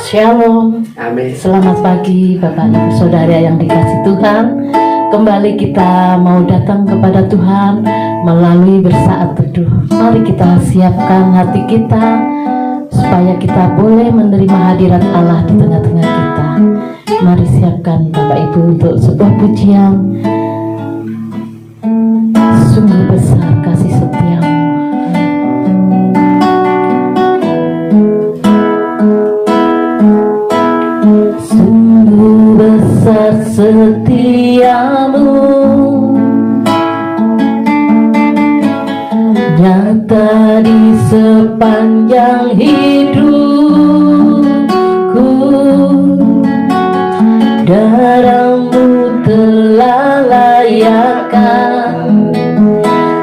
Shalom. Amin. Selamat pagi Bapak Ibu Saudara yang dikasih Tuhan. Kembali kita mau datang kepada Tuhan melalui bersaat teduh. Mari kita siapkan hati kita supaya kita boleh menerima hadirat Allah di tengah-tengah kita. Mari siapkan Bapak Ibu untuk sebuah pujian. Sungguh besar kasih setiamu. Sungguh besar setiamu, nyata di sepanjang hidupku. Darahmu telah layakkan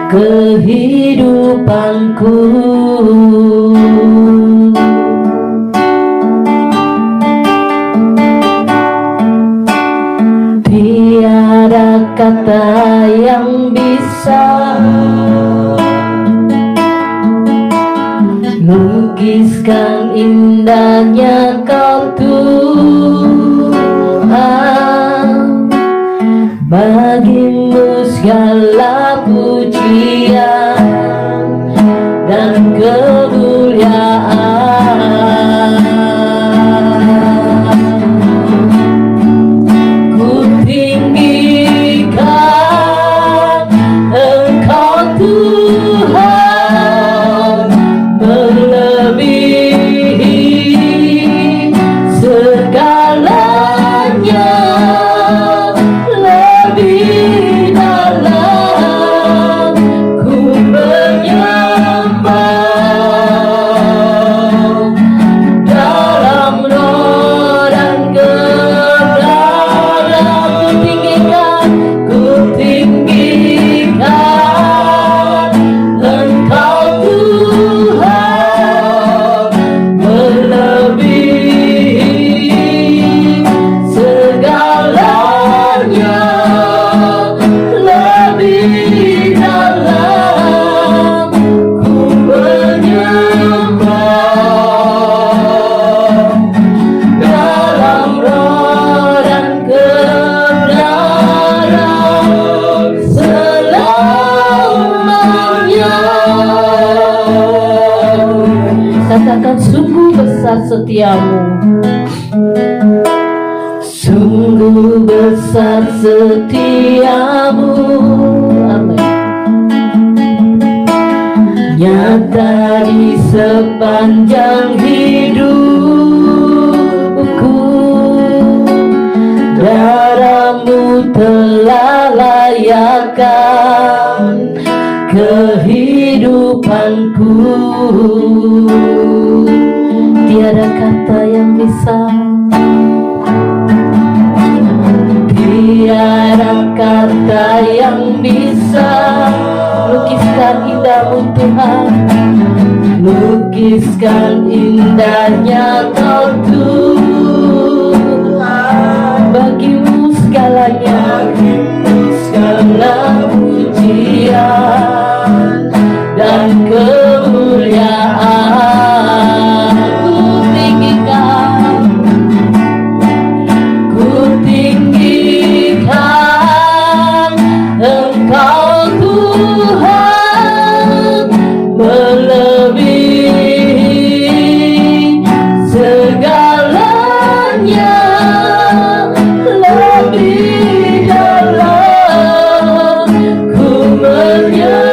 kehidupanku. Tiada kata yang bisa lukiskan indahnya Kau Tuhan. Bagimu segala pujian dan kemuliaan. Ku tinggikan Engkau Tuhan, melebihi segalanya. Lebih dalam ku menyembah, dalam roh dan kebenaran. Ku tinggikan Engkau Tuhan, melebihi segalanya. Lebih dalam ku menyembah, dalam roh dan kebenaran selamanya. Katakan sungguh besar setiamu. Sungguh besar setiamu, amin. Nyata di sepanjang hidupku. Darahmu telah layakkan kehidupanku. Tiada kata yang bisa, tiada kata yang bisa lukiskan indahmu Tuhan, lukiskan indahnya Kau Tuhan. Bagimu segalanya, segala pujian dan kemuliaan. Ku tinggikan Engkau Tuhan, melebihi segalanya. Lebih dalam ku menyembah,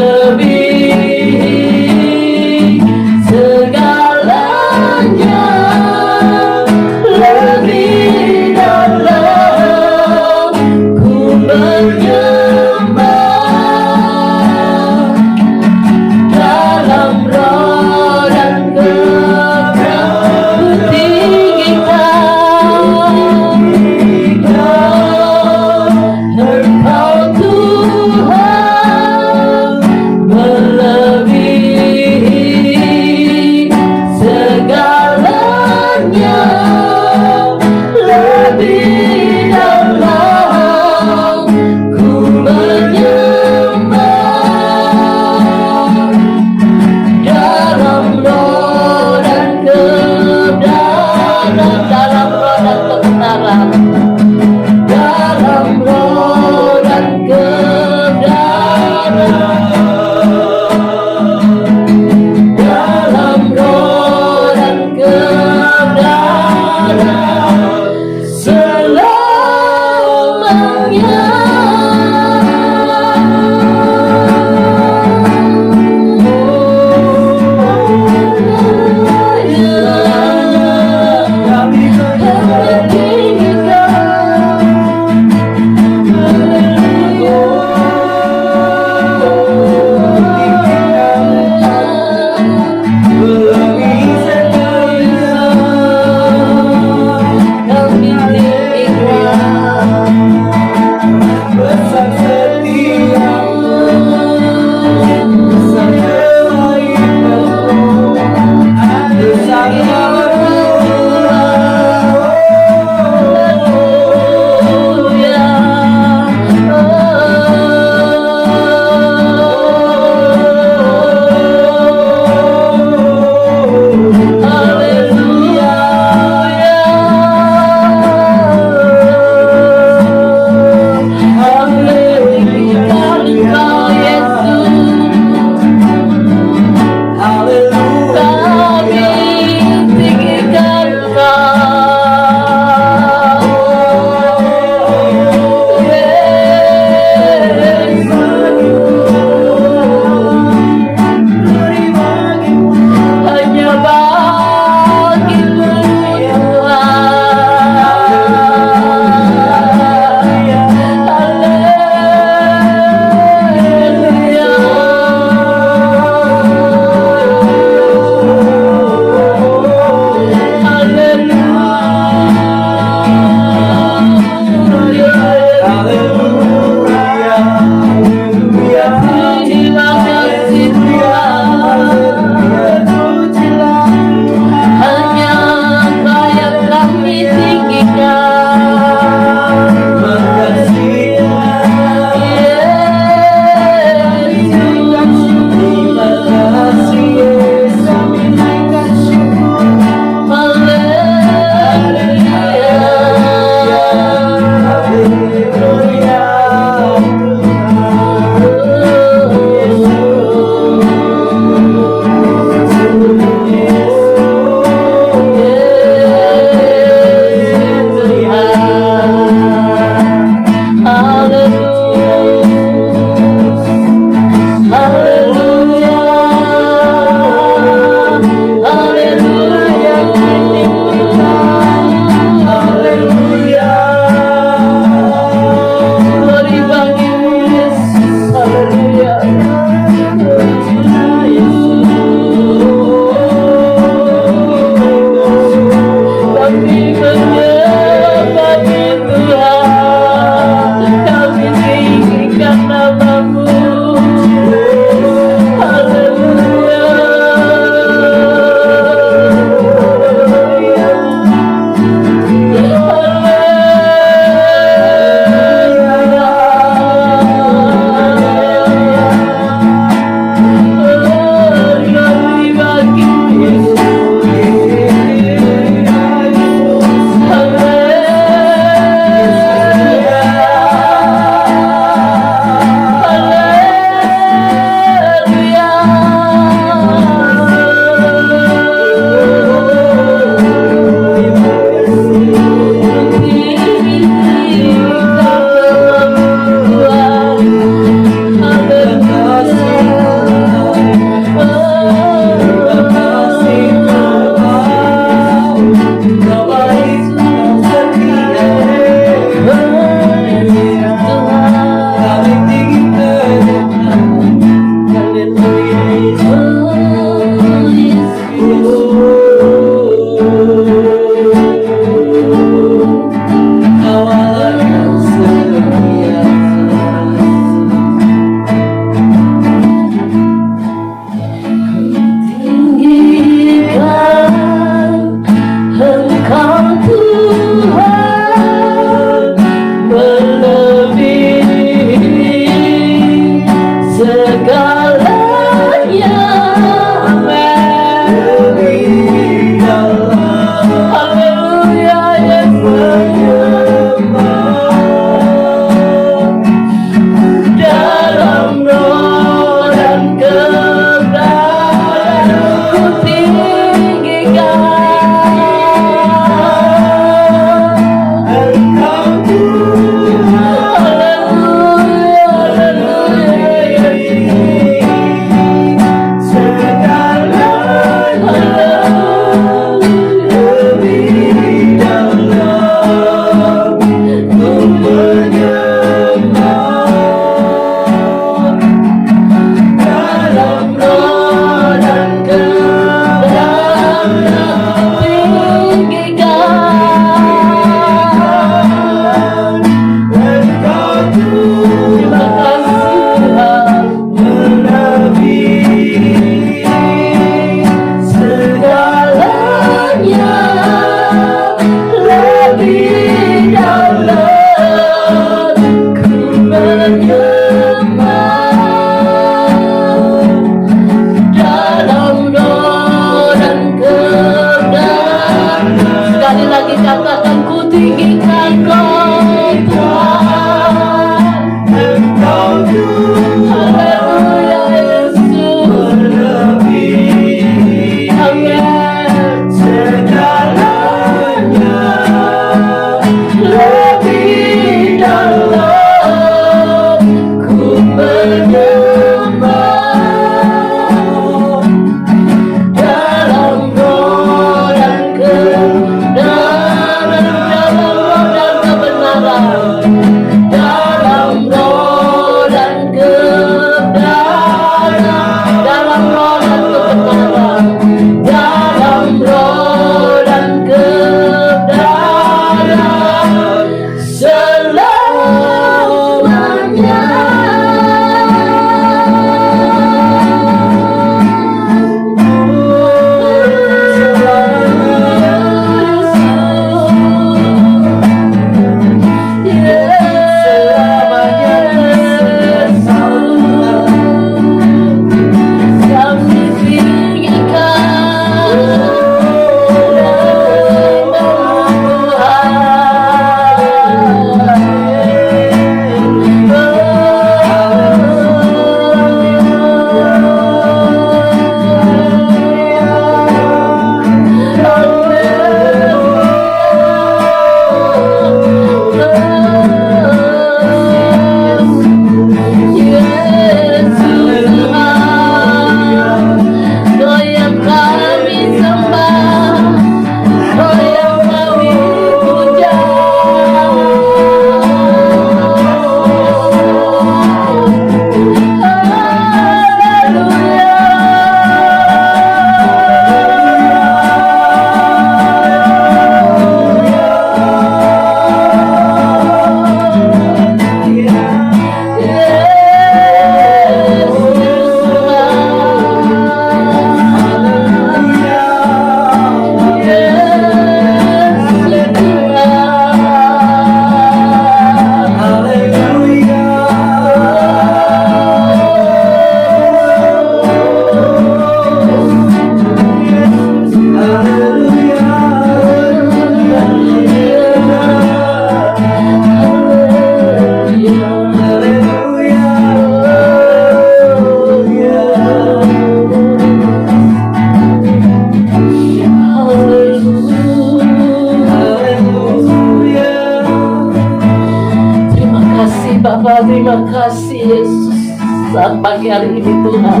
saat pagi hari ini Tuhan.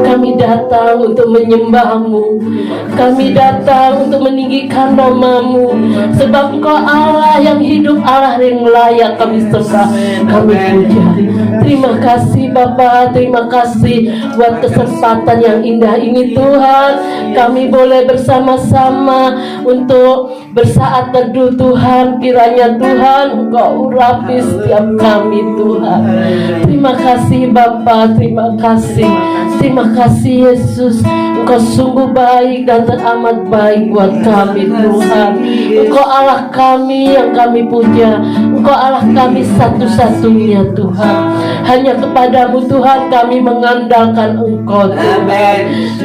Kami datang untuk menyembah-Mu, kami datang untuk meninggikan nama-Mu, sebab Engkau Allah yang hidup, Allah yang layak kami sembah, kami puja. Terima kasih Bapa, terima kasih buat kesempatan yang indah ini Tuhan. Kami boleh bersama-sama untuk bersaat teduh Tuhan. Kiranya Tuhan Engkau urapi setiap kami Tuhan. Terima kasih Bapa, terima kasih. Terima kasih Yesus. Engkau sungguh baik dan teramat baik buat kami Tuhan. Engkau Allah kami yang kami puja. Engkau Allah kami satu-satunya Tuhan. Hanya kepadamu Tuhan kami mengandalkan Engkau Tuhan.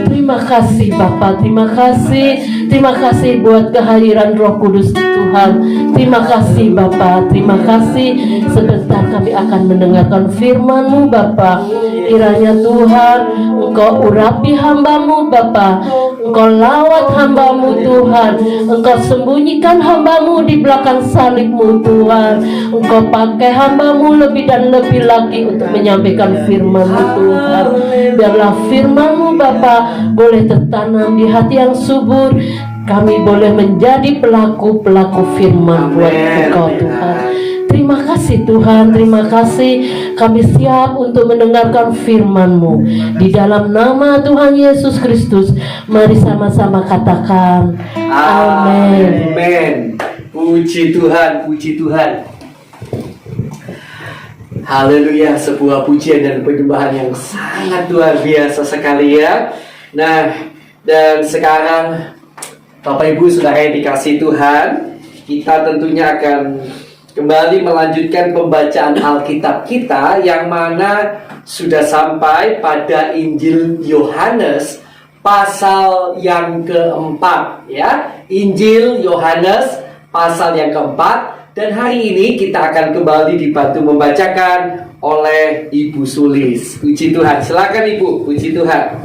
Terima kasih Bapa, terima kasih. Terima kasih buat kehadiran Roh Kudus Tuhan. Terima kasih Bapa, terima kasih. Sebentar kami akan mendengarkan firman-Mu Bapa. Kiranya Tuhan Engkau urapi hamba-Mu Bapa. Engkau lawat hamba-Mu Tuhan. Engkau sembunyikan hamba-Mu di belakang salib-Mu Tuhan. Engkau pakai hamba-Mu lebih dan lebih lagi untuk menyampaikan firman-Mu Tuhan. Biarlah firman-Mu Bapa boleh tertanam di hati yang subur. Kami boleh menjadi pelaku-pelaku firman buat Engkau Tuhan. Terima kasih Tuhan, terima kasih. Kami siap untuk mendengarkan firman-Mu. Di dalam nama Tuhan Yesus Kristus, mari sama-sama katakan amin. Amin. Puji Tuhan, puji Tuhan. Haleluya, sebuah pujian dan penyembahan yang sangat luar biasa sekali ya. Nah, dan sekarang Bapak Ibu Saudara yang dikasihi Tuhan, kita tentunya akan kembali melanjutkan pembacaan Alkitab kita yang mana sudah sampai pada Injil Yohanes pasal yang keempat ya. Injil Yohanes pasal yang keempat, dan hari ini kita akan kembali dibantu membacakan oleh Ibu Sulis. Puji Tuhan, silakan Ibu. Puji Tuhan.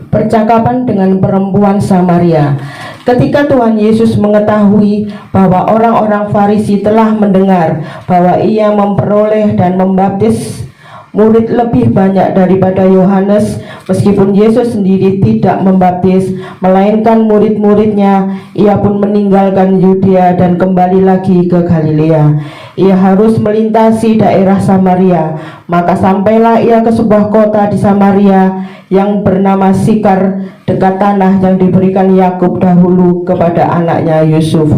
Percakapan dengan perempuan Samaria. Ketika Tuhan Yesus mengetahui bahwa orang-orang Farisi telah mendengar bahwa ia memperoleh dan membaptis murid lebih banyak daripada Yohanes, meskipun Yesus sendiri tidak membaptis, melainkan murid-muridnya, ia pun meninggalkan Yudea dan kembali lagi ke Galilea. Ia harus melintasi daerah Samaria, maka sampailah ia ke sebuah kota di Samaria yang bernama Sikar, dekat tanah yang diberikan Yakub dahulu kepada anaknya Yusuf.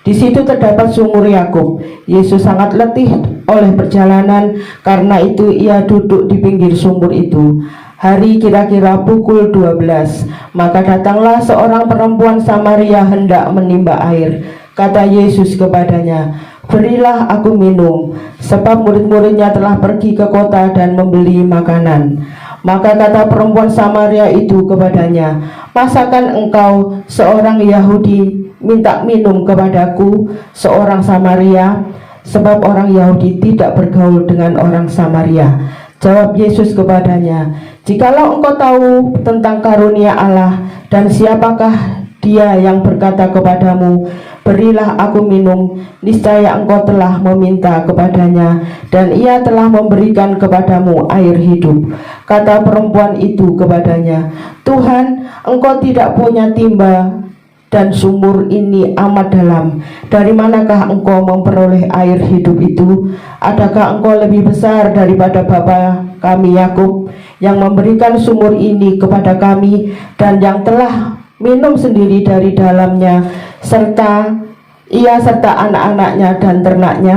Di situ terdapat sumur Yakub. Yesus sangat letih oleh perjalanan, karena itu ia duduk di pinggir sumur itu. Hari kira-kira pukul 12, maka datanglah seorang perempuan Samaria hendak menimba air. Kata Yesus kepadanya, "Berilah aku minum," sebab murid-muridnya telah pergi ke kota dan membeli makanan. Maka kata perempuan Samaria itu kepadanya, "Masakan engkau seorang Yahudi minta minum kepadaku, seorang Samaria?" Sebab orang Yahudi tidak bergaul dengan orang Samaria. Jawab Yesus kepadanya, "Jikalau engkau tahu tentang karunia Allah dan siapakah Dia yang berkata kepadamu, 'Berilah aku minum,' niscaya engkau telah meminta kepadanya, dan ia telah memberikan kepadamu air hidup." Kata perempuan itu kepadanya, "Tuhan, engkau tidak punya timba, dan sumur ini amat dalam. Dari manakah engkau memperoleh air hidup itu? Adakah engkau lebih besar daripada bapa kami Yakub, yang memberikan sumur ini kepada kami, dan yang telah minum sendiri dari dalamnya, serta anak-anaknya dan ternaknya?"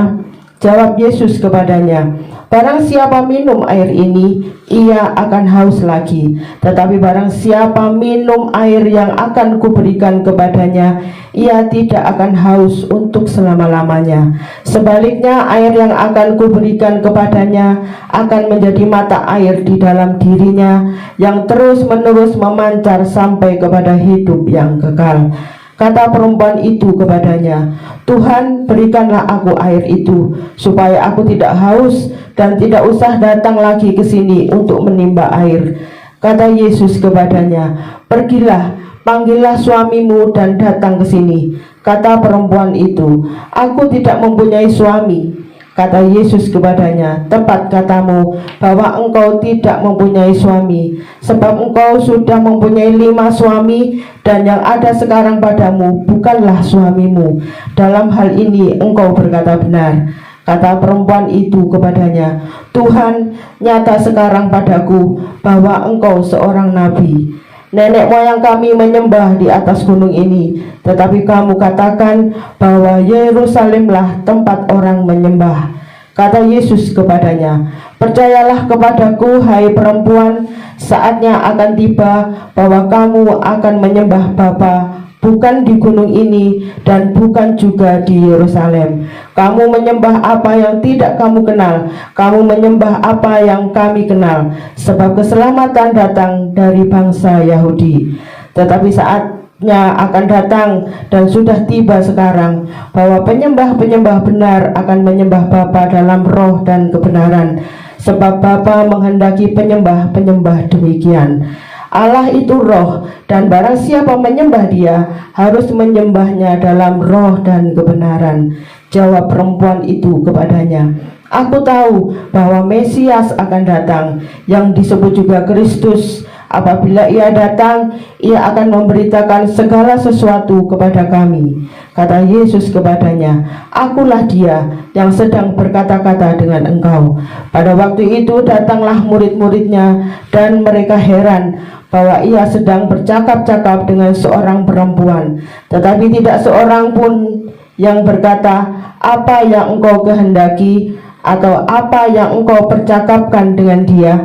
Jawab Yesus kepadanya, "Barang siapa minum air ini, ia akan haus lagi. Tetapi barang siapa minum air yang akan kuberikan kepadanya, ia tidak akan haus untuk selama-lamanya. Sebaliknya, air yang akan kuberikan kepadanya akan menjadi mata air di dalam dirinya, yang terus-menerus memancar sampai kepada hidup yang kekal." Kata perempuan itu kepadanya, "Tuhan, berikanlah aku air itu, supaya aku tidak haus dan tidak usah datang lagi ke sini untuk menimba air." Kata Yesus kepadanya, "Pergilah, panggillah suamimu dan datang ke sini." Kata perempuan itu, "Aku tidak mempunyai suami." Kata Yesus kepadanya, tepat katamu bahwa engkau tidak mempunyai suami, sebab engkau sudah mempunyai 5 suami, dan yang ada sekarang padamu bukanlah suamimu. Dalam hal ini engkau berkata benar. Kata perempuan itu kepadanya, Tuhan, nyata sekarang padaku bahwa engkau seorang nabi. Nenek moyang kami menyembah di atas gunung ini, tetapi kamu katakan bahwa Yerusalemlah tempat orang menyembah. Kata Yesus kepadanya, percayalah kepadaku, hai perempuan, saatnya akan tiba bahwa kamu akan menyembah Bapa, bukan di gunung ini dan bukan juga di Yerusalem. Kamu menyembah apa yang tidak kamu kenal, kamu menyembah apa yang kami kenal, sebab keselamatan datang dari bangsa Yahudi. Tetapi saatnya akan datang dan sudah tiba sekarang bahwa penyembah-penyembah benar akan menyembah Bapa dalam roh dan kebenaran, sebab Bapa menghendaki penyembah-penyembah demikian. Allah itu roh, dan barang siapa menyembah Dia harus menyembahnya dalam roh dan kebenaran. Jawab perempuan itu kepadanya, aku tahu bahwa Mesias akan datang, yang disebut juga Kristus. Apabila Ia datang, Ia akan memberitakan segala sesuatu kepada kami. Kata Yesus kepadanya, akulah Dia yang sedang berkata-kata dengan engkau. Pada waktu itu datanglah murid-muridnya, dan mereka heran bahwa Ia sedang bercakap-cakap dengan seorang perempuan. Tetapi tidak seorang pun yang berkata, apa yang engkau kehendaki, atau apa yang engkau percakapkan dengan dia.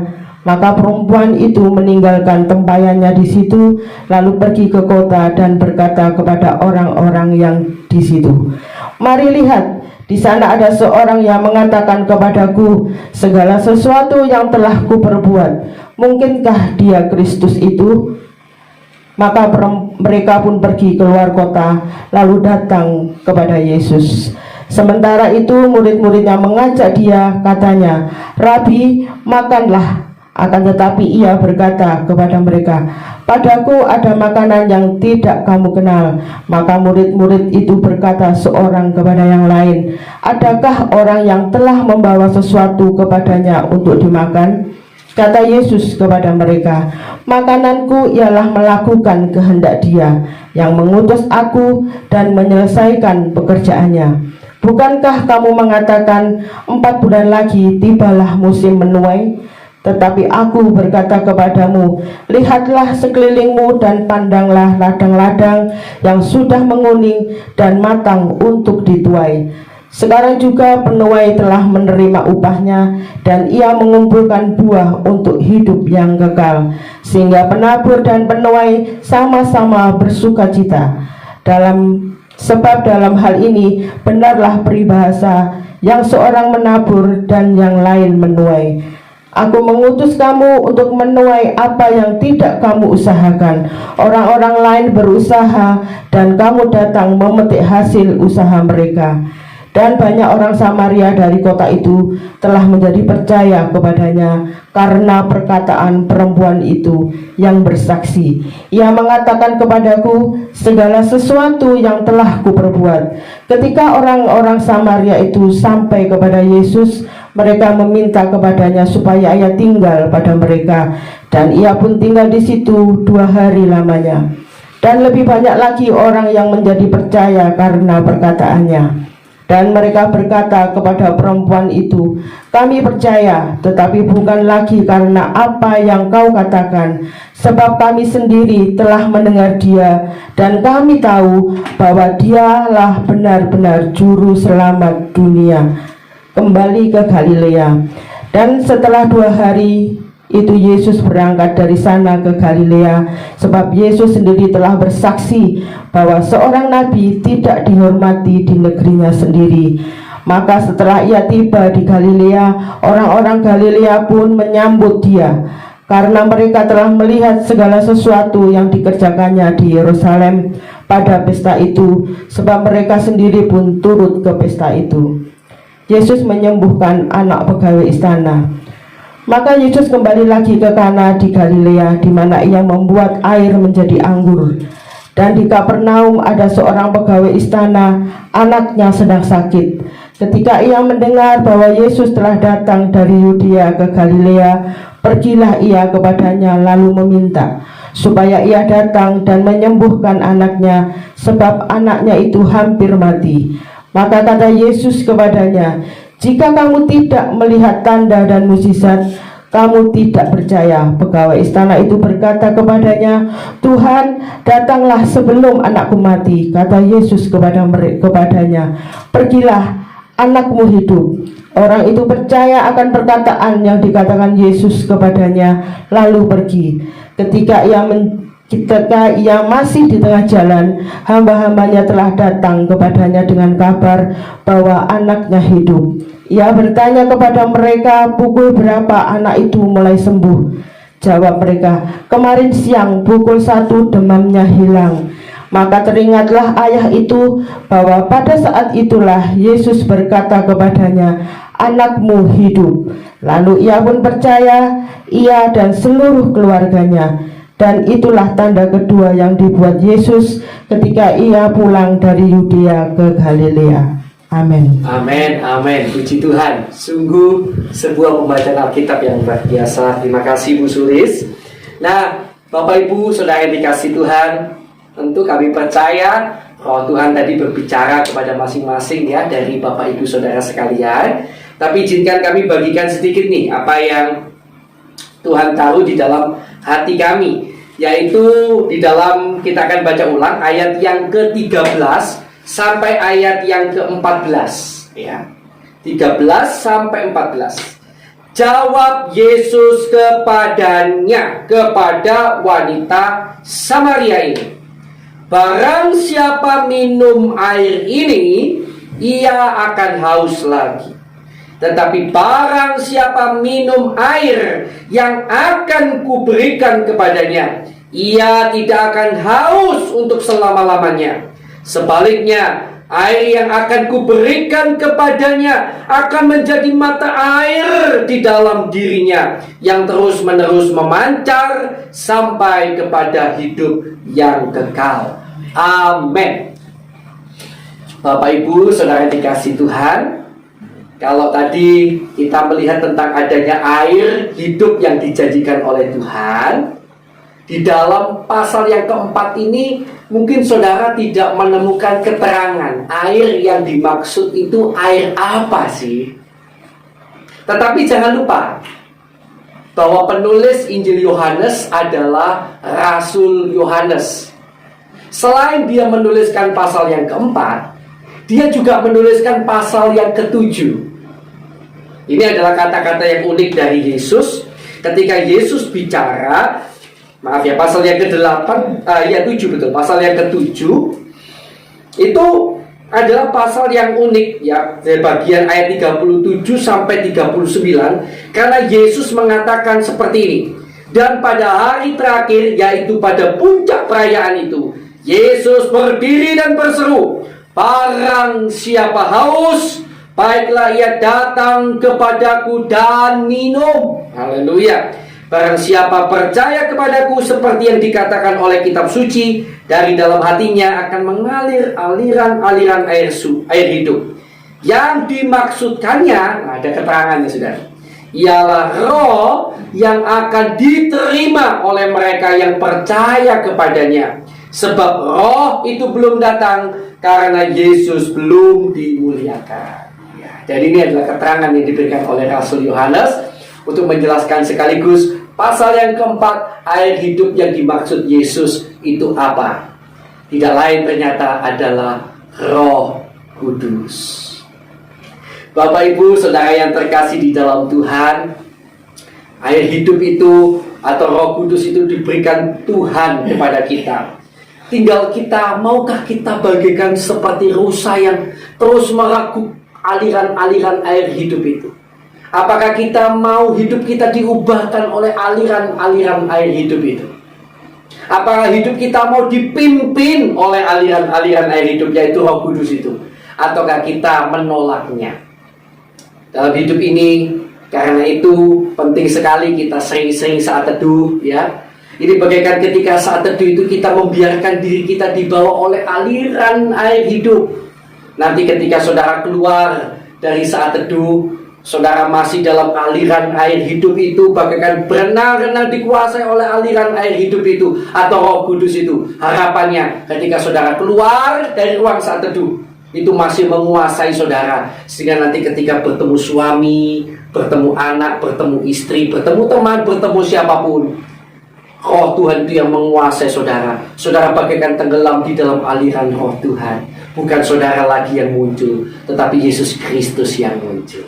Maka perempuan itu meninggalkan tempayannya di situ, lalu pergi ke kota dan berkata kepada orang-orang yang di situ, mari lihat, di sana ada seorang yang mengatakan kepadaku segala sesuatu yang telah kuperbuat. Mungkinkah dia Kristus itu? Maka mereka pun pergi keluar kota, lalu datang kepada Yesus. Sementara itu murid-muridnya mengajak dia, katanya, Rabi, makanlah. Akan tetapi ia berkata kepada mereka, padaku ada makanan yang tidak kamu kenal. Maka murid-murid itu berkata seorang kepada yang lain, adakah orang yang telah membawa sesuatu kepadanya untuk dimakan? Kata Yesus kepada mereka, makananku ialah melakukan kehendak Dia yang mengutus aku dan menyelesaikan pekerjaannya. Bukankah kamu mengatakan 4 bulan lagi tibalah musim menuai? Tetapi aku berkata kepadamu, lihatlah sekelilingmu dan pandanglah ladang-ladang yang sudah menguning dan matang untuk dituai. Sekarang juga penuai telah menerima upahnya, dan ia mengumpulkan buah untuk hidup yang kekal, sehingga penabur dan penuai sama-sama bersukacita. Sebab dalam hal ini benarlah peribahasa, yang seorang menabur dan yang lain menuai. Aku mengutus kamu untuk menuai apa yang tidak kamu usahakan. Orang-orang lain berusaha, dan kamu datang memetik hasil usaha mereka. Dan banyak orang Samaria dari kota itu telah menjadi percaya kepadanya karena perkataan perempuan itu yang bersaksi. Ia mengatakan kepadaku segala sesuatu yang telah kuperbuat. Ketika orang-orang Samaria itu sampai kepada Yesus, mereka meminta kepadanya supaya ia tinggal pada mereka, dan ia pun tinggal di situ 2 hari lamanya. Dan lebih banyak lagi orang yang menjadi percaya karena perkataannya. Dan mereka berkata kepada perempuan itu, kami percaya, tetapi bukan lagi karena apa yang kau katakan, sebab kami sendiri telah mendengar Dia, dan kami tahu bahwa Dialah benar-benar juru selamat dunia. Kembali ke Galilea. Dan setelah 2 hari itu Yesus berangkat dari sana ke Galilea, sebab Yesus sendiri telah bersaksi bahwa seorang nabi tidak dihormati di negerinya sendiri. Maka setelah ia tiba di Galilea, orang-orang Galilea pun menyambut Dia, karena mereka telah melihat segala sesuatu yang dikerjakannya di Yerusalem pada pesta itu, sebab mereka sendiri pun turut ke pesta itu. Yesus menyembuhkan anak pegawai istana. Maka Yesus kembali lagi ke Kana di Galilea, di mana ia membuat air menjadi anggur. Dan di Kapernaum ada seorang pegawai istana, anaknya sedang sakit. Ketika ia mendengar bahwa Yesus telah datang dari Yudea ke Galilea, pergilah ia kepadanya lalu meminta supaya ia datang dan menyembuhkan anaknya, sebab anaknya itu hampir mati. Maka kata Yesus kepadanya, "Jika kamu tidak melihat tanda dan mukjizat, kamu tidak percaya." Pegawai istana itu berkata kepadanya, "Tuhan, datanglah sebelum anakku mati." Kata Yesus kepadanya, "Pergilah, anakmu hidup." Orang itu percaya akan perkataan yang dikatakan Yesus kepadanya, lalu pergi. Ketika ia masih di tengah jalan, hamba-hambanya telah datang kepadanya dengan kabar bahwa anaknya hidup. Ia bertanya kepada mereka, "Pukul berapa anak itu mulai sembuh?" Jawab mereka, "Kemarin siang pukul 1 demamnya hilang." Maka teringatlah ayah itu bahwa pada saat itulah Yesus berkata kepadanya, "Anakmu hidup." Lalu ia pun percaya, ia dan seluruh keluarganya. Dan itulah tanda kedua yang dibuat Yesus ketika ia pulang dari Yudea ke Galilea. Amin. Amin, amin. Puji Tuhan. Sungguh sebuah pembacaan Alkitab yang luar biasa. Terima kasih Bu Sulis. Nah, Bapak Ibu Saudara yang dikasih Tuhan, tentu kami percaya Roh Tuhan tadi berbicara kepada masing-masing ya dari Bapak Ibu Saudara sekalian. Tapi izinkan kami bagikan sedikit nih apa yang Tuhan taruh di dalam hati kami, yaitu di dalam, kita akan baca ulang ayat yang ke-13 sampai ayat yang ke-14 ya. 13 sampai 14. Jawab Yesus kepadanya, kepada wanita Samaria ini, "Barang siapa minum air ini, ia akan haus lagi. Tetapi barang siapa minum air yang akan kuberikan kepadanya, ia tidak akan haus untuk selama-lamanya. Sebaliknya, air yang akan kuberikan kepadanya akan menjadi mata air di dalam dirinya, yang terus-menerus memancar sampai kepada hidup yang kekal." Amin. Bapak Ibu Saudara yang dikasih Tuhan, kalau tadi kita melihat tentang adanya air hidup yang dijanjikan oleh Tuhan, di dalam pasal yang keempat ini mungkin saudara tidak menemukan keterangan air yang dimaksud itu air apa sih. Tetapi jangan lupa bahwa penulis Injil Yohanes adalah Rasul Yohanes. Selain dia menuliskan pasal yang keempat, dia juga menuliskan pasal yang ke-7. Ini adalah kata-kata yang unik dari Yesus. Ketika Yesus bicara, pasal yang ke-8, ya 7 betul, pasal yang ke-7 itu adalah pasal yang unik ya, dari bagian ayat 37 sampai 39, karena Yesus mengatakan seperti ini. "Dan pada hari terakhir, yaitu pada puncak perayaan itu, Yesus berdiri dan berseru, 'Barang siapa haus, baiklah ia datang kepadaku dan minum.'" Haleluya. "Barang siapa percaya kepadaku, seperti yang dikatakan oleh kitab suci, dari dalam hatinya akan mengalir aliran-aliran air hidup." Yang dimaksudkannya, ada keterangannya saudara, ialah roh yang akan diterima oleh mereka yang percaya kepadanya. Sebab roh itu belum datang karena Yesus belum dimuliakan. Dan ini adalah keterangan yang diberikan oleh Rasul Yohanes untuk menjelaskan sekaligus pasal yang keempat, air hidup yang dimaksud Yesus itu apa. Tidak lain ternyata adalah Roh Kudus. Bapak Ibu Saudara yang terkasih di dalam Tuhan, air hidup itu atau Roh Kudus itu diberikan Tuhan kepada kita. Tinggal kita, maukah kita bagikan seperti rusa yang terus meragup aliran-aliran air hidup itu? Apakah kita mau hidup kita diubahkan oleh aliran-aliran air hidup itu? Apakah hidup kita mau dipimpin oleh aliran-aliran air hidup, yaitu Roh Kudus itu? Ataukah kita menolaknya? Dalam hidup ini, karena itu penting sekali kita sering-sering saat teduh ya. Ini bagaikan ketika saat teduh itu kita membiarkan diri kita dibawa oleh aliran air hidup. Nanti ketika saudara keluar dari saat teduh saudara masih dalam aliran air hidup itu, bagaikan berenang-renang dikuasai oleh aliran air hidup itu atau Roh Kudus itu. Harapannya ketika saudara keluar dari ruang saat teduh itu masih menguasai saudara, sehingga nanti ketika bertemu suami, bertemu anak, bertemu istri, bertemu teman, bertemu siapapun, Roh Tuhan itu yang menguasai saudara. Saudara bagaikan tenggelam di dalam aliran Roh Tuhan. Bukan saudara lagi yang muncul, tetapi Yesus Kristus yang muncul.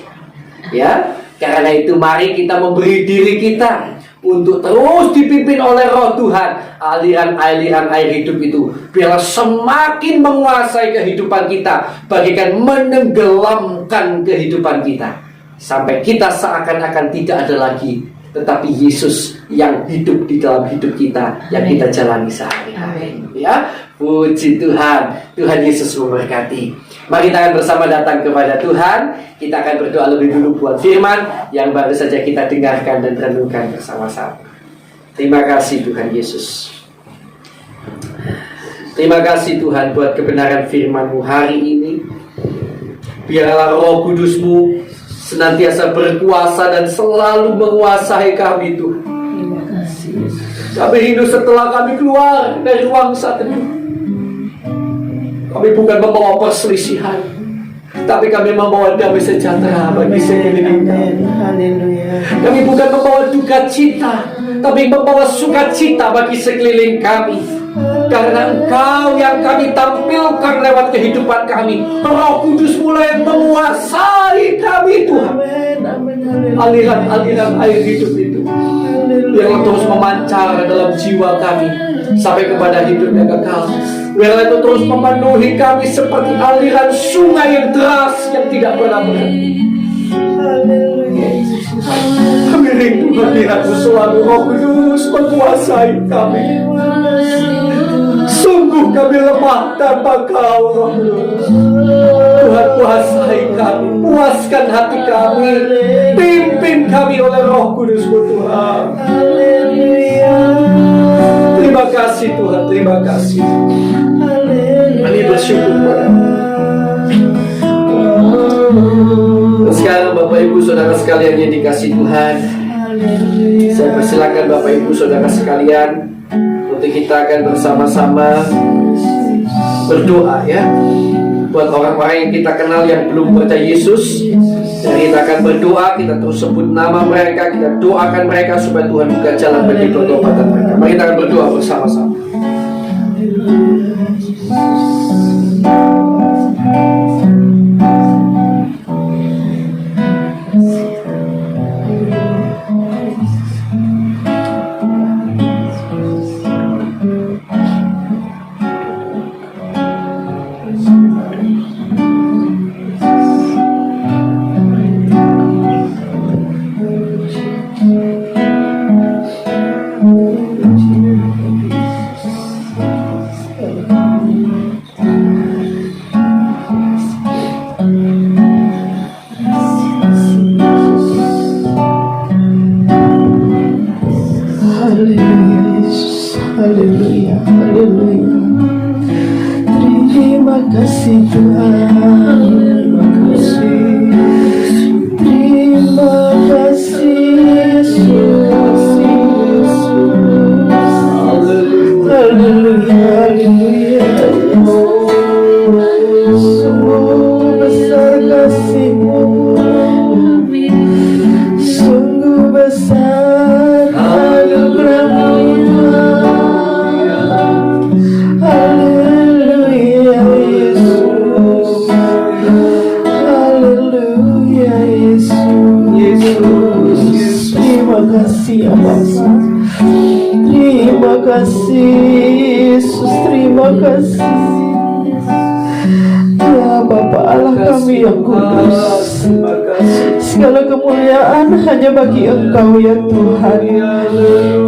Ya, karena itu mari kita memberi diri kita untuk terus dipimpin oleh Roh Tuhan. Aliran-aliran air hidup itu biarlah semakin menguasai kehidupan kita, bagaikan menenggelamkan kehidupan kita, sampai kita seakan-akan tidak ada lagi, tetapi Yesus yang hidup di dalam hidup kita, yang kita jalani sehari-hari. Ya, puji Tuhan. Tuhan Yesus memberkati. Mari kita akan bersama datang kepada Tuhan. Kita akan berdoa lebih dulu buat firman yang baru saja kita dengarkan dan renungkan bersama-sama. Terima kasih Tuhan Yesus. Terima kasih Tuhan buat kebenaran firman-Mu hari ini. Biarlah Roh Kudus-Mu senantiasa berkuasa dan selalu menguasai kami Tuhan. Terima kasih. Kami rindu setelah kami keluar dari ruang saat teduh, kami bukan membawa perselisihan, tapi kami membawa damai sejahtera bagi sekeliling kami. Kami bukan membawa duka cita, tapi membawa sukacita bagi sekeliling kami. Karena Engkau yang kami tampilkan lewat kehidupan kami. Roh Kudus mulai menguasai kami Tuhan. Aliran-aliran air hidup itu yang terus memancar dalam jiwa kami sampai kepada hidup yang kekal. Biarlah itu terus memenuhi kami seperti aliran sungai yang deras yang tidak pernah berhenti. Kami rindu hadirat-Mu selalu. Roh Kudus menguasai kami. Sungguh kami lemah tanpa Kau, Roh Kudus. Tuhan kuasai kami, puaskan hati kami, pimpin kami oleh Roh Kudus-Mu Tuhan. Terima kasih Tuhan, terima kasih. Kami bersyukur padamu. Sekarang Bapak Ibu Saudara sekalian yang dikasihi Tuhan, saya persilakan Bapak Ibu Saudara sekalian untuk kita akan bersama-sama berdoa ya, buat orang-orang yang kita kenal yang belum percaya Yesus. Dan kita akan berdoa, kita terus sebut nama mereka, kita doakan mereka supaya Tuhan buka jalan bagi pertobatan mereka. Mari kita akan berdoa bersama-sama. Haleluya, haleluya. Terima kasih Tuhan. Terima kasih. Terima kasih Yesus. Haleluya, haleluya. Sungguh besar kasih-Mu, sungguh besar anugerah-Mu. Haleluya Yesus. Haleluya Yesus. Terima kasih ya Bapa. Terima kasih Yesus. Terima kasih ya Bapa Allah kami yang kudus. Segala kemuliaan hanya bagi Engkau ya Tuhan.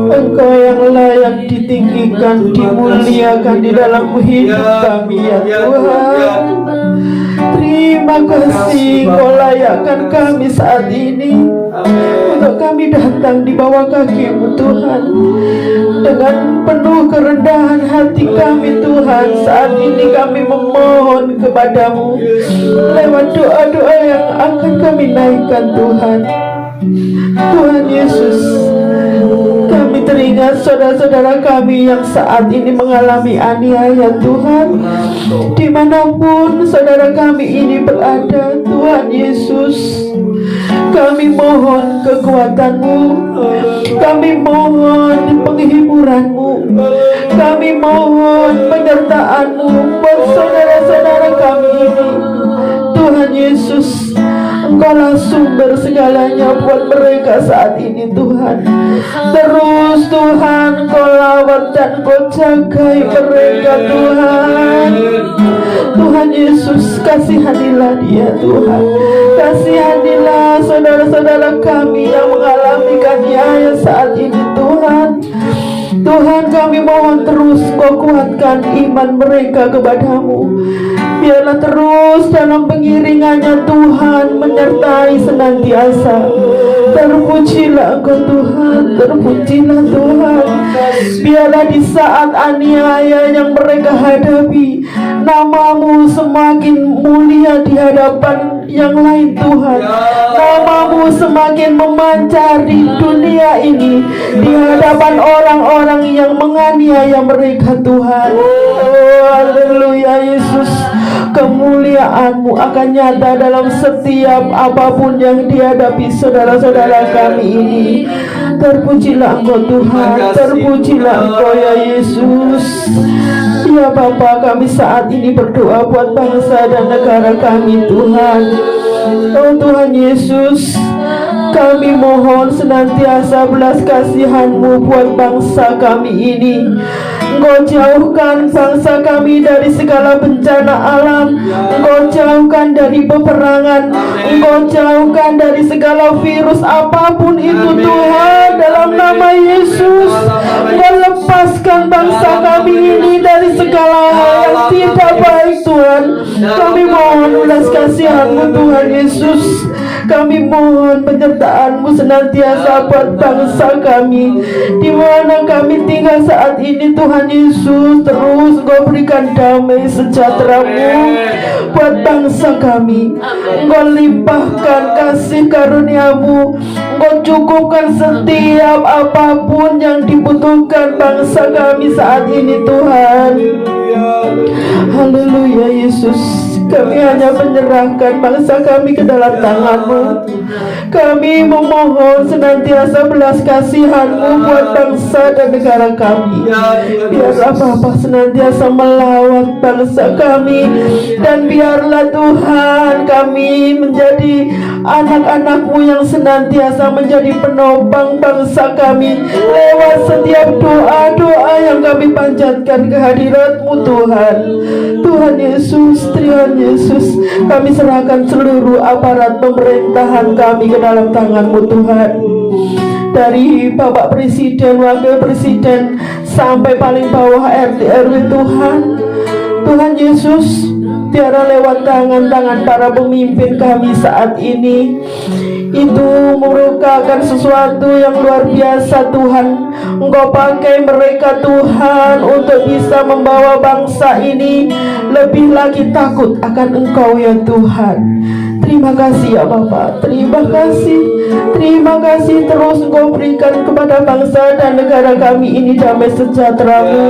Engkau yang layak ditinggikan, dimuliakan di dalam hidup kami ya Tuhan. Terima Terima kasih Kau layakkan kami saat ini untuk kami datang di bawah kaki-Mu Tuhan. Dengan penuh kerendahan hati kami Tuhan, saat ini kami memohon kepadamu lewat doa-doa yang akan kami naikkan Tuhan. Tuhan Yesus, kami teringat saudara-saudara kami yang saat ini mengalami aniaya Tuhan. Dimanapun saudara kami ini berada, Tuhan Yesus, kami mohon kekuatan-Mu, kami mohon penghiburan-Mu, kami mohon penyertaan-Mu buat saudara-saudara kami ini. Tuhan Yesus, Engkaulah sumber segalanya buat mereka saat ini Tuhan. Terus Tuhan Kau lawat dan Kau jagai mereka Tuhan. Tuhan Yesus, kasihanilah dia Tuhan. Kasihanilah saudara-saudara kami yang mengalami aniaya saat ini Tuhan. Tuhan, kami mohon terus Kau kuatkan iman mereka kepadamu. Biarlah terus dalam pengiringannya Tuhan menyertai senantiasa. Terpujilah Engkau Tuhan, terpujilah Tuhan. Biarlah di saat aniaya yang mereka hadapi, nama-Mu semakin mulia di hadapan yang lain Tuhan. Nama-Mu semakin memancar di dunia ini, di hadapan orang-orang yang menganiaya mereka Tuhan. Oh, haleluya Yesus. Kemuliaan-Mu akan nyata dalam setiap apapun yang dihadapi saudara-saudara kami ini. Terpujilah Engkau Tuhan, terpujilah Engkau ya Yesus. Ya Bapa, kami saat ini berdoa buat bangsa dan negara kami Tuhan. Oh Tuhan Yesus, kami mohon senantiasa belas kasihan-Mu buat bangsa kami ini. Engkau jauhkan bangsa kami dari segala bencana alam. Engkau jauhkan dari peperangan. Engkau jauhkan dari segala virus apapun itu Tuhan. Dalam nama Yesus, Engkau lepaskan bangsa kami ini dari segala hal yang tidak baik Tuhan. Kami mohon belas kasihan-Mu Tuhan Yesus. Kami mohon penyertaan-Mu senantiasa buat bangsa kami di mana kami tinggal saat ini Tuhan Yesus. Terus Engkau berikan damai sejahtera-Mu buat bangsa kami. Engkau limpahkan kasih karunia-Mu. Engkau cukupkan setiap apapun yang dibutuhkan bangsa kami saat ini Tuhan. Haleluya Yesus. Kami hanya menyerahkan bangsa kami ke dalam tangan-Mu. Kami memohon senantiasa belas kasihan-Mu buat bangsa dan negara kami. Biarlah Bapa senantiasa melawat bangsa kami. Dan biarlah Tuhan kami menjadi anak-anak-Mu yang senantiasa menjadi penopang bangsa kami lewat setiap doa-doa yang kami panjatkan kehadirat-Mu Tuhan. Tuhan Yesus, Tuhan Yesus, kami serahkan seluruh aparat pemerintahan kami ke dalam tangan-Mu Tuhan. Dari Bapak Presiden, Wakil Presiden, sampai paling bawah RT RW Tuhan. Tuhan Yesus, biarlah lewat tangan-tangan para pemimpin kami saat ini itu merupakan sesuatu yang luar biasa Tuhan. Engkau pakai mereka Tuhan untuk bisa membawa bangsa ini lebih lagi takut akan Engkau ya Tuhan. Terima kasih ya Bapak, terima kasih. Terima kasih terus Engkau berikan kepada bangsa dan negara kami ini damai sejahtera-Mu.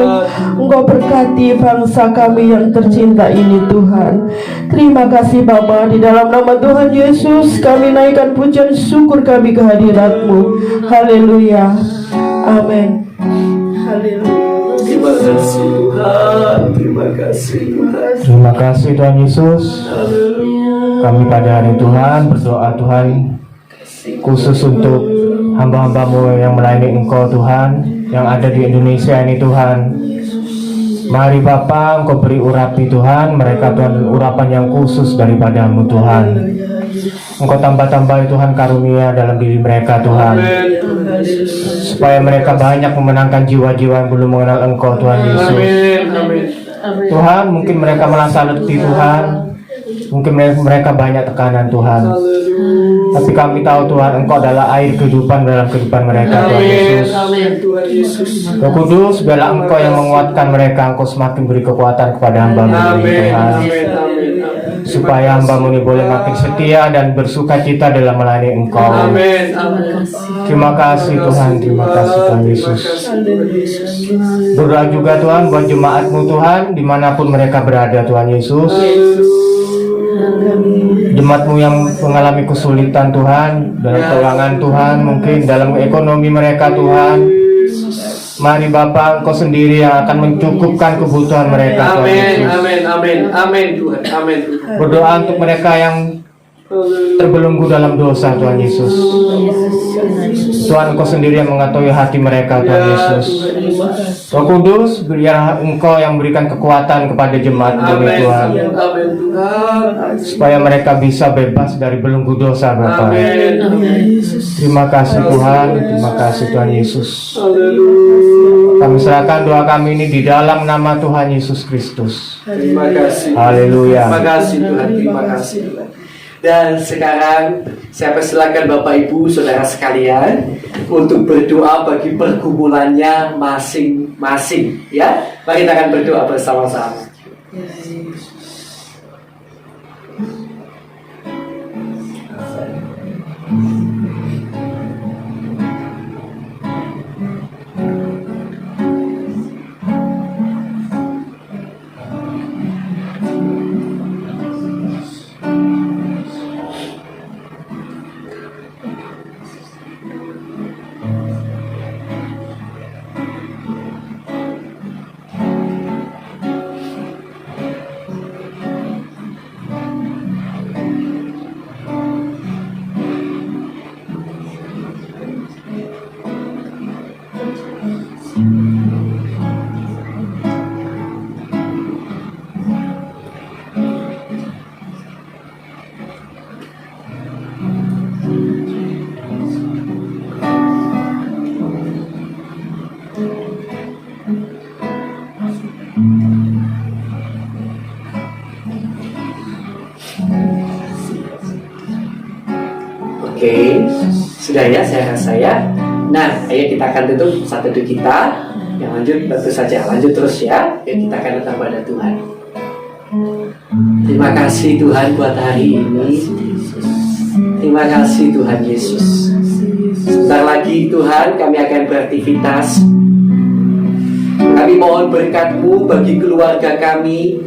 Engkau berkati bangsa kami yang tercinta ini Tuhan. Terima kasih Bapa, di dalam nama Tuhan Yesus kami naikkan pujian syukur kami kehadirat-Mu. Haleluya. Amin. Haleluya. Terima kasih Tuhan. Terima kasih Tuhan. Terima kasih Tuhan Yesus. Kami pada hari Tuhan berdoa Tuhan khusus untuk hamba-hamba-Mu yang melayani Engkau Tuhan, yang ada di Indonesia ini Tuhan. Mari Bapa, Engkau beri urapi Tuhan mereka Tuhan, urapan yang khusus daripada-Mu Tuhan. Engkau tambah-tambah Tuhan karunia dalam diri mereka Tuhan, supaya mereka banyak memenangkan jiwa-jiwa yang belum mengenal Engkau Tuhan Yesus. Tuhan, mungkin mereka merasa letih Tuhan, Mungkin mereka banyak tekanan Tuhan, tapi kami tahu Tuhan Engkau adalah air kehidupan dalam kehidupan mereka. Tuhan Yesus, Tuhan Yesus. Roh Kudus, biarlah Engkau yang menguatkan mereka. Engkau semakin beri kekuatan kepada hamba-Mu ini, Amin, Tuhan, amin, amin, supaya hamba-Mu ini boleh makin setia dan bersuka cita dalam melayani Engkau. amin, amin. Terima kasih Tuhan, terima kasih Tuhan Yesus. Berdoa juga Tuhan buat jemaat-Mu Tuhan, dimanapun mereka berada Tuhan Yesus. Jemaat-Mu yang mengalami kesulitan Tuhan, dalam keuangan Tuhan, mungkin dalam ekonomi mereka Tuhan. Mari Bapa, Engkau sendiri yang akan mencukupkan kebutuhan mereka Tuhan Amin, Yesus. amin, amin, amin Tuhan, amin. Berdoa untuk mereka yang terbelenggu dalam dosa Tuhan Yesus. Tuhan Engkau sendiri yang mengetahui hati mereka Tuhan Yesus. Roh Kudus, biarlah Engkau yang memberikan kekuatan kepada jemaat ini Tuhan, Amin Tuhan. supaya mereka bisa bebas dari belenggu dosa Bapa. Amin. Terima kasih Tuhan, terima kasih Tuhan Yesus. Haleluya. Kami serahkan doa kami ini di dalam nama Tuhan Yesus Kristus. Terima kasih. Haleluya. Terima kasih Tuhan, terima kasih Tuhan. Dan sekarang saya persilakan Bapak Ibu Saudara sekalian untuk berdoa bagi pergumulannya masing-masing, ya. Mari kita akan berdoa bersama-sama. Oke, sudah ya, saya rasa ya. Nah, ayo kita akan tutup satu teduh kita. Yang lanjut tentu saja, lanjut terus ya. Ayo kita akan datang pada Tuhan. Terima kasih Tuhan buat hari ini. Terima kasih Tuhan Yesus. Sebentar lagi Tuhan kami akan beraktivitas. Kami mohon berkat-Mu bagi keluarga kami,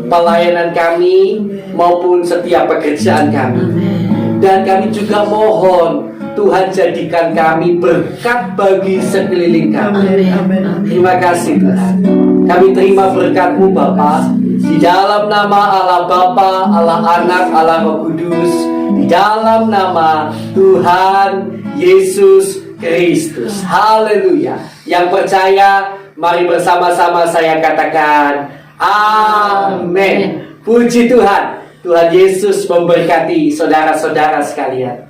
pelayanan kami, maupun setiap pekerjaan kami. Dan kami juga mohon Tuhan jadikan kami berkat bagi sekeliling kami. Terima kasih Tuhan. Kami terima berkat-Mu Bapa, di dalam nama Allah Bapa, Allah Anak, Allah Roh Kudus, di dalam nama Tuhan Yesus Kristus. Haleluya. Yang percaya, mari bersama-sama saya katakan amin. Puji Tuhan. Tuhan Yesus memberkati saudara-saudara sekalian.